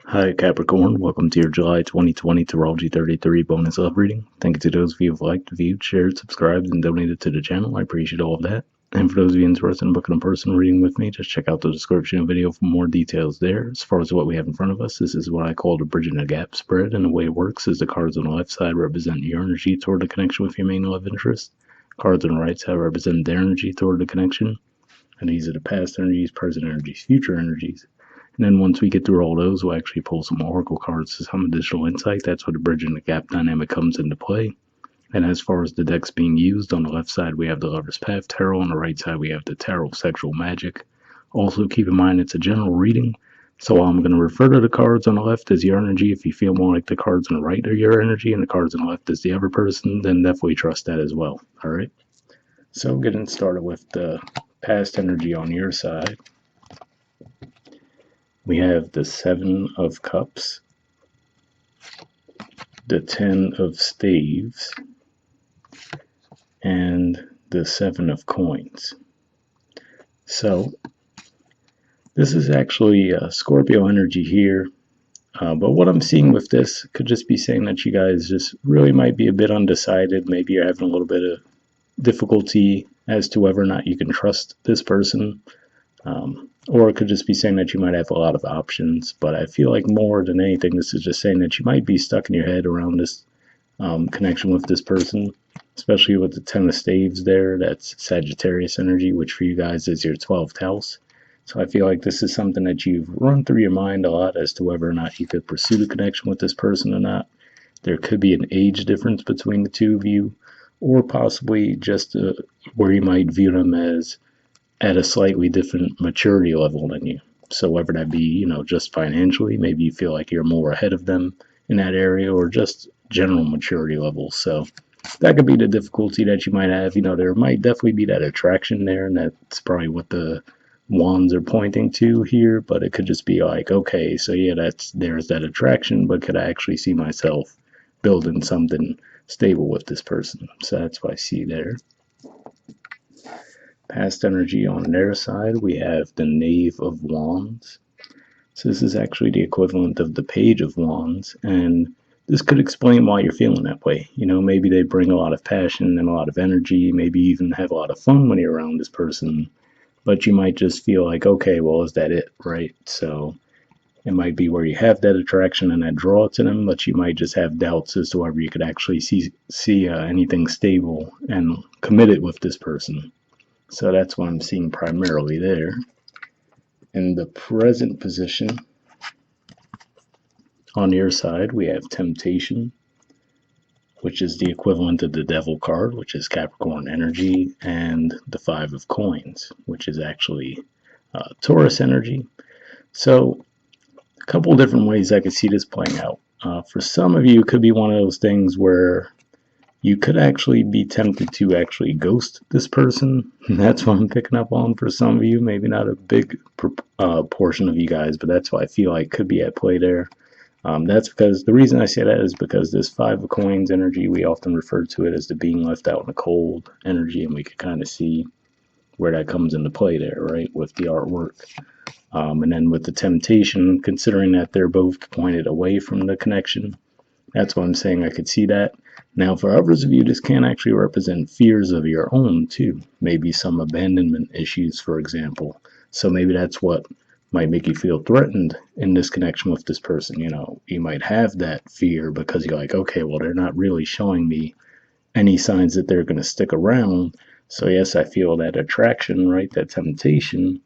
Hi Capricorn, welcome to your July 2020 Astrology 33 bonus love reading. Thank you to those of you who have liked, viewed, shared, subscribed, and donated to the channel. I appreciate all of that. And for those of you interested in booking a personal reading with me, just check out the description of the video for more details there. As far as what we have in front of us, this is what I call the bridging the gap spread, and the way it works is the cards on the left side represent your energy toward the connection with your main love interest. Cards on the right side represent their energy toward the connection. And these are the past energies, present energies, future energies. And then once we get through all those, we'll actually pull some oracle cards to some additional insight. That's where the bridging the gap dynamic comes into play. And as far as the decks being used, on the left side we have the Lover's Path Tarot, on the right side we have the Tarot of Sexual Magic. Also keep in mind it's a general reading, so I'm going to refer to the cards on the left as your energy. If you feel more like the cards on the right are your energy and the cards on the left is the other person, then definitely trust that as well. Alright, so getting started with the past energy on your side. We have the Seven of Cups, the Ten of Staves, and the Seven of Coins. So this is actually Scorpio energy here, but what I'm seeing with this could just be saying that you guys just really might be a bit undecided. Maybe you're having a little bit of difficulty as to whether or not you can trust this person. Or it could just be saying that you might have a lot of options, but I feel like more than anything, this is just saying that you might be stuck in your head around this connection with this person, especially with the Ten of Staves there. That's Sagittarius energy, which for you guys is your 12th house. So I feel like this is something that you've run through your mind a lot as to whether or not you could pursue the connection with this person or not. There could be an age difference between the two of you, or possibly just where you might view them as at a slightly different maturity level than you. So whether that be, just financially, maybe you feel like you're more ahead of them in that area, or just general maturity levels. So that could be the difficulty that you might have. There might definitely be that attraction there, and that's probably what the wands are pointing to here, but it could just be like, okay, so yeah, there's that attraction, but could I actually see myself building something stable with this person? So that's what I see there. Past energy on their side, we have the Knave of Wands. So this is actually the equivalent of the Page of Wands, and this could explain why you're feeling that way. Maybe they bring a lot of passion and a lot of energy, maybe even have a lot of fun when you're around this person, but you might just feel like, okay, well, is that it, right? So it might be where you have that attraction and that draw to them, but you might just have doubts as to whether you could actually see anything stable and committed with this person. So that's what I'm seeing primarily there. In the present position, on your side, we have Temptation, which is the equivalent of the Devil card, which is Capricorn energy, and the Five of Coins, which is actually Taurus energy. So a couple different ways I could see this playing out. For some of you, it could be one of those things where you could actually be tempted to actually ghost this person. That's what I'm picking up on for some of you. Maybe not a big portion of you guys, but that's what I feel like could be at play there. That's because the reason I say that is because this Five of Coins energy, we often refer to it as the being left out in the cold energy, and we could kind of see where that comes into play there, right, with the artwork. And then with the Temptation, considering that they're both pointed away from the connection, that's why I'm saying I could see that. Now, for others of you, this can actually represent fears of your own, too. Maybe some abandonment issues, for example. So maybe that's what might make you feel threatened in this connection with this person. You might have that fear because you're like, okay, well, they're not really showing me any signs that they're going to stick around. So yes, I feel that attraction, right, that temptation,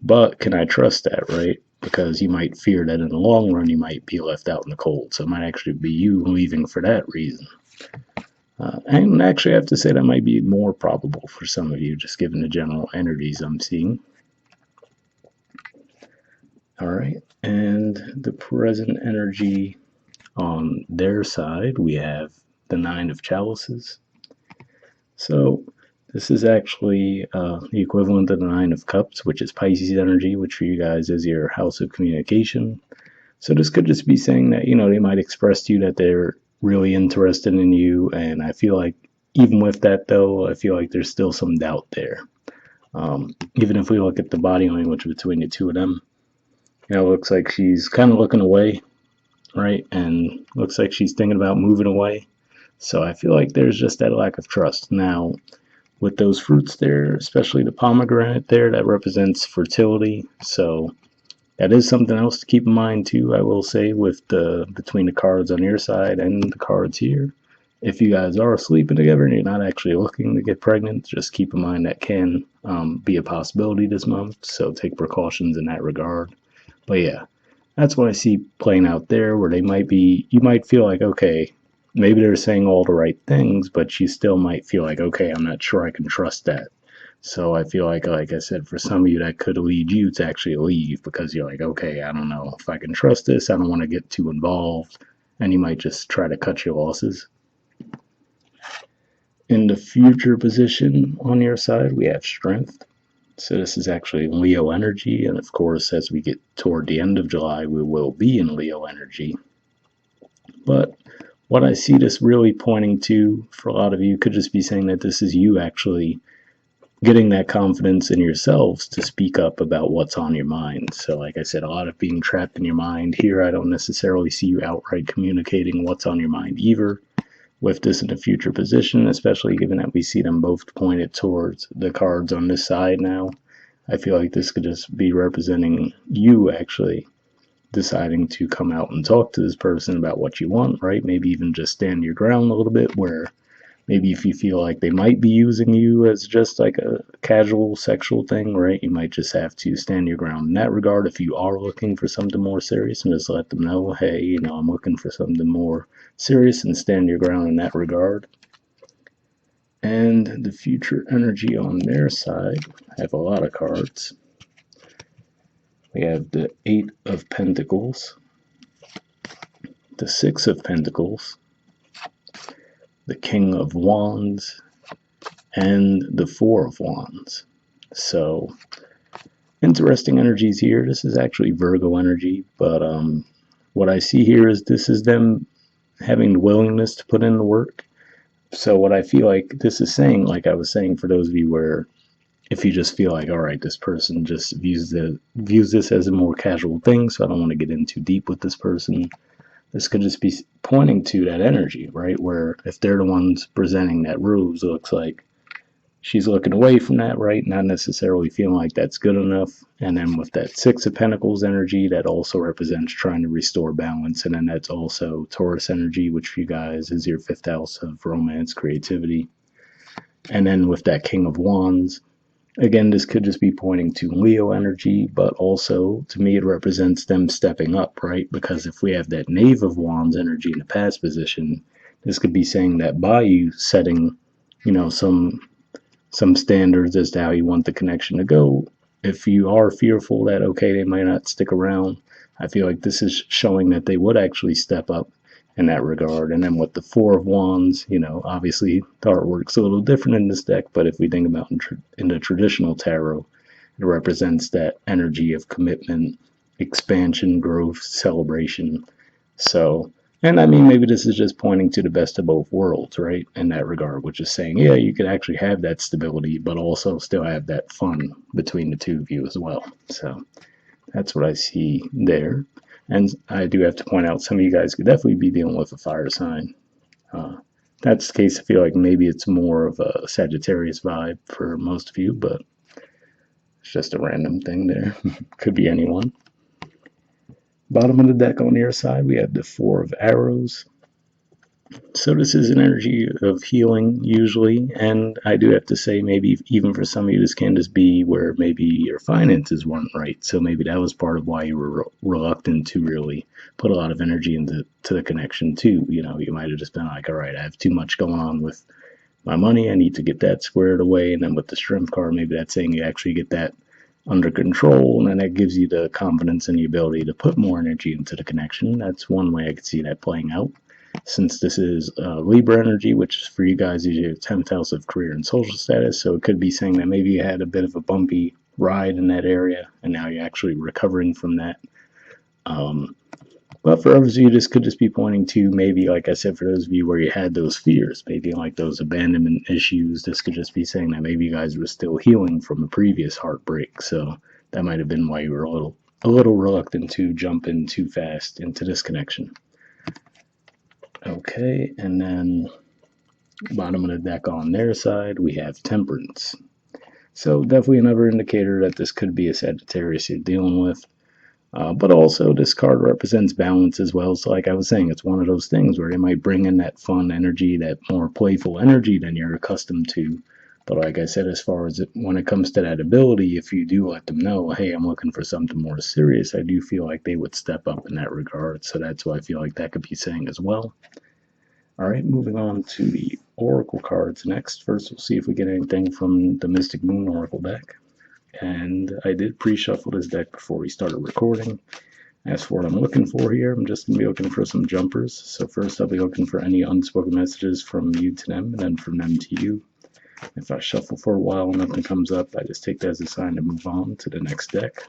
but can I trust that, right? Because you might fear that in the long run you might be left out in the cold. So it might actually be you leaving for that reason. And actually I have to say that might be more probable for some of you, just given the general energies I'm seeing. Alright, and the present energy on their side, we have the Nine of Chalices. So this is actually the equivalent of the Nine of Cups, which is Pisces energy, which for you guys is your house of communication. So this could just be saying that, they might express to you that they're really interested in you. And I feel like even with that, though, I feel like there's still some doubt there. Even if we look at the body language between the two of them, looks like she's kind of looking away, right? And looks like she's thinking about moving away. So I feel like there's just that lack of trust. Now, with those fruits there, especially the pomegranate there, that represents fertility. So that is something else to keep in mind too, I will say, with the between the cards on your side and the cards here. If you guys are sleeping together and you're not actually looking to get pregnant, just keep in mind that can be a possibility this month. So take precautions in that regard. But yeah, that's what I see playing out there, where they might be, you might feel like, okay, maybe they're saying all the right things, but you still might feel like, okay, I'm not sure I can trust that. So I feel like I said, for some of you, that could lead you to actually leave because you're like, okay, I don't know if I can trust this. I don't want to get too involved. And you might just try to cut your losses. In the future position on your side, we have strength. So this is actually Leo energy. And of course, as we get toward the end of July, we will be in Leo energy. But what I see this really pointing to for a lot of you could just be saying that this is you actually getting that confidence in yourselves to speak up about what's on your mind. So, like I said, a lot of being trapped in your mind. Here, I don't necessarily see you outright communicating what's on your mind either. With this in a future position, especially given that we see them both pointed towards the cards on this side now, I feel like this could just be representing you actually deciding to come out and talk to this person about what you want, right? Maybe even just stand your ground a little bit, where maybe if you feel like they might be using you as just like a casual sexual thing, right? You might just have to stand your ground in that regard if you are looking for something more serious, and just let them know, hey, I'm looking for something more serious, and stand your ground in that regard. And the future energy on their side, I have a lot of cards. We have the Eight of Pentacles, the Six of Pentacles, the King of Wands, and the Four of Wands. So, interesting energies here. This is actually Virgo energy, but what I see here is this is them having the willingness to put in the work. So what I feel like this is saying, like I was saying for those of you where if you just feel like, all right, this person just views this as a more casual thing, so I don't want to get in too deep with this person. This could just be pointing to that energy, right? Where if they're the ones presenting that ruse, it looks like she's looking away from that, right? Not necessarily feeling like that's good enough. And then with that Six of Pentacles energy, that also represents trying to restore balance. And then that's also Taurus energy, which for you guys is your fifth house of romance, creativity. And then with that King of Wands, again, this could just be pointing to Leo energy, but also to me it represents them stepping up, right? Because if we have that Knave of Wands energy in the past position, this could be saying that by you setting, some standards as to how you want the connection to go, if you are fearful that, okay, they might not stick around, I feel like this is showing that they would actually step up in that regard. And then with the Four of Wands, obviously the artwork's a little different in this deck, but if we think about in the traditional tarot, it represents that energy of commitment, expansion, growth, celebration. So, and I mean, maybe this is just pointing to the best of both worlds, right? In that regard, which is saying, yeah, you could actually have that stability, but also still have that fun between the two of you as well. So that's what I see there. And I do have to point out, some of you guys could definitely be dealing with a fire sign. That's the case. I feel like maybe it's more of a Sagittarius vibe for most of you, but it's just a random thing there. Could be anyone. Bottom of the deck on your side, we have the Four of Arrows. So this is an energy of healing usually, and I do have to say, maybe even for some of you, this can just be where maybe your finances weren't right. So maybe that was part of why you were reluctant to really put a lot of energy into the connection too. You might have just been like, all right, I have too much going on with my money. I need to get that squared away. And then with the Strength card, maybe that's saying you actually get that under control, and then that gives you the confidence and the ability to put more energy into the connection. That's one way I could see that playing out. Since this is Libra energy, which for you guys is your 10th house of career and social status, so it could be saying that maybe you had a bit of a bumpy ride in that area, and now you're actually recovering from that. But for others of you, this could just be pointing to maybe, like I said, for those of you where you had those fears, maybe like those abandonment issues, this could just be saying that maybe you guys were still healing from a previous heartbreak. So that might have been why you were a little a little reluctant to jump in too fast into this connection. Okay, and then bottom of the deck on their side, we have Temperance. So definitely another indicator that this could be a Sagittarius you're dealing with. But also, this card represents balance as well. So, like I was saying, it's one of those things where they might bring in that fun energy, that more playful energy than you're accustomed to. But like I said, as far as when it comes to that ability, if you do let them know, hey, I'm looking for something more serious, I do feel like they would step up in that regard. So that's what I feel like that could be saying as well. All right, moving on to the Oracle cards next. First, we'll see if we get anything from the Mystic Moon Oracle deck. And I did pre-shuffle this deck before we started recording. As for what I'm looking for here, I'm just going to be looking for some jumpers. So first I'll be looking for any unspoken messages from you to them, and then from them to you. If I shuffle for a while and nothing comes up, I just take that as a sign to move on to the next deck,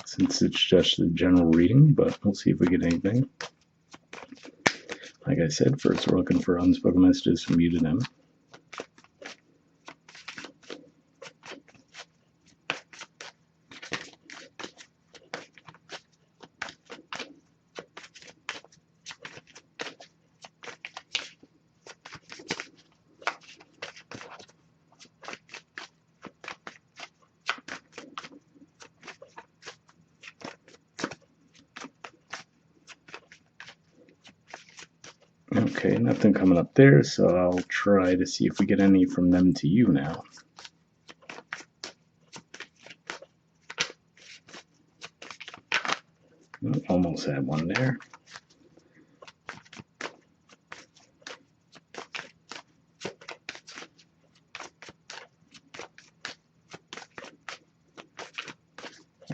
since it's just a general reading, but we'll see if we get anything. Like I said, first we're looking for unspoken messages from you to them. Okay, nothing coming up there, so I'll try to see if we get any from them to you now. Almost had one there.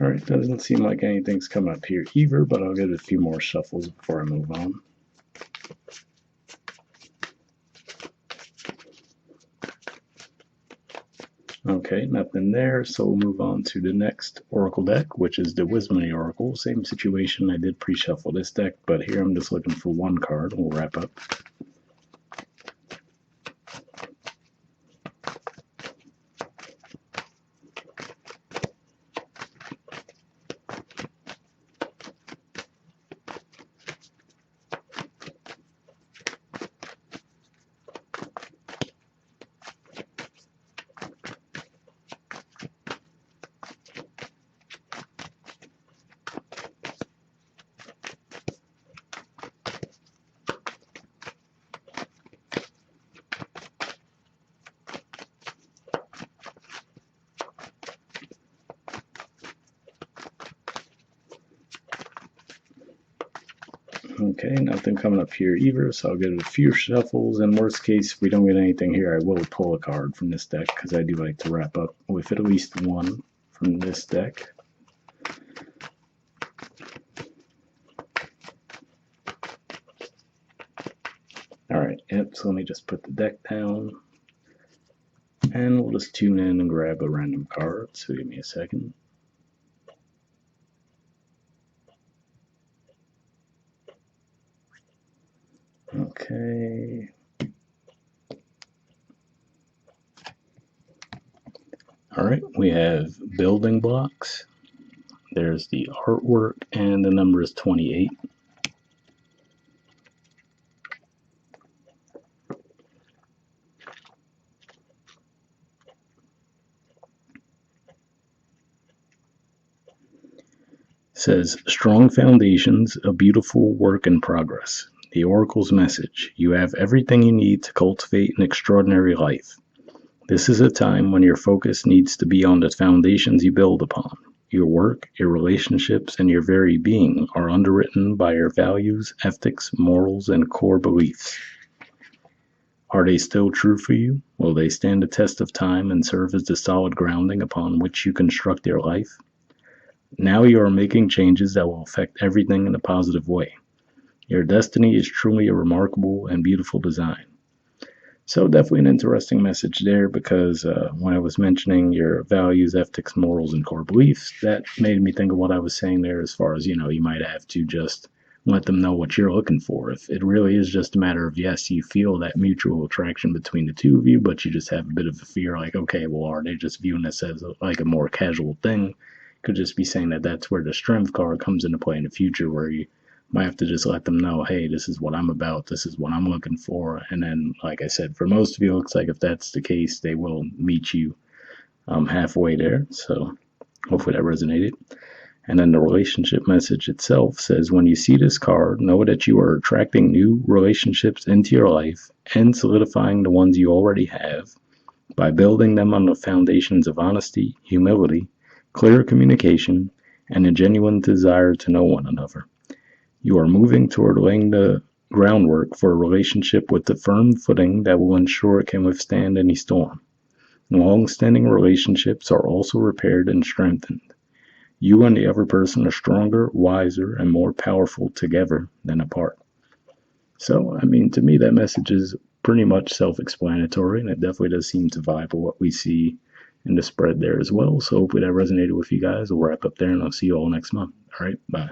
Alright, doesn't seem like anything's coming up here either, but I'll give it a few more shuffles before I move on. Okay, nothing there, so we'll move on to the next Oracle deck, which is the Wisdom of the Oracle. Same situation, I did pre-shuffle this deck, but here I'm just looking for one card. We'll wrap up. Okay, nothing coming up here either, so I'll give it a few shuffles. In worst case, if we don't get anything here, I will pull a card from this deck, because I do like to wrap up with at least one from this deck. Alright, yep, so let me just put the deck down. And we'll just tune in and grab a random card, so give me a second. Okay. Alright, we have building blocks. There's the artwork, and the number is 28. Says, strong foundations, a beautiful work in progress. The Oracle's message, you have everything you need to cultivate an extraordinary life. This is a time when your focus needs to be on the foundations you build upon. Your work, your relationships, and your very being are underwritten by your values, ethics, morals, and core beliefs. Are they still true for you? Will they stand the test of time and serve as the solid grounding upon which you construct your life? Now you are making changes that will affect everything in a positive way. Your destiny is truly a remarkable and beautiful design. So definitely an interesting message there, because when I was mentioning your values, ethics, morals, and core beliefs, that made me think of what I was saying there as far as, you might have to just let them know what you're looking for. If it really is just a matter of, yes, you feel that mutual attraction between the two of you, but you just have a bit of a fear, like, okay, well, are they just viewing this as like a more casual thing? Could just be saying that that's where the strength card comes into play in the future, where you might have to just let them know, hey, this is what I'm about, this is what I'm looking for. And then, like I said, for most of you, it looks like if that's the case, they will meet you halfway there. So hopefully that resonated. And then the relationship message itself says, when you see this card, know that you are attracting new relationships into your life and solidifying the ones you already have by building them on the foundations of honesty, humility, clear communication, and a genuine desire to know one another. You are moving toward laying the groundwork for a relationship with a firm footing that will ensure it can withstand any storm. Long-standing relationships are also repaired and strengthened. You and the other person are stronger, wiser, and more powerful together than apart. So, I mean, to me, that message is pretty much self-explanatory, and it definitely does seem to vibe with what we see in the spread there as well. So hopefully that resonated with you guys. We'll wrap up there, and I'll see you all next month. All right, bye.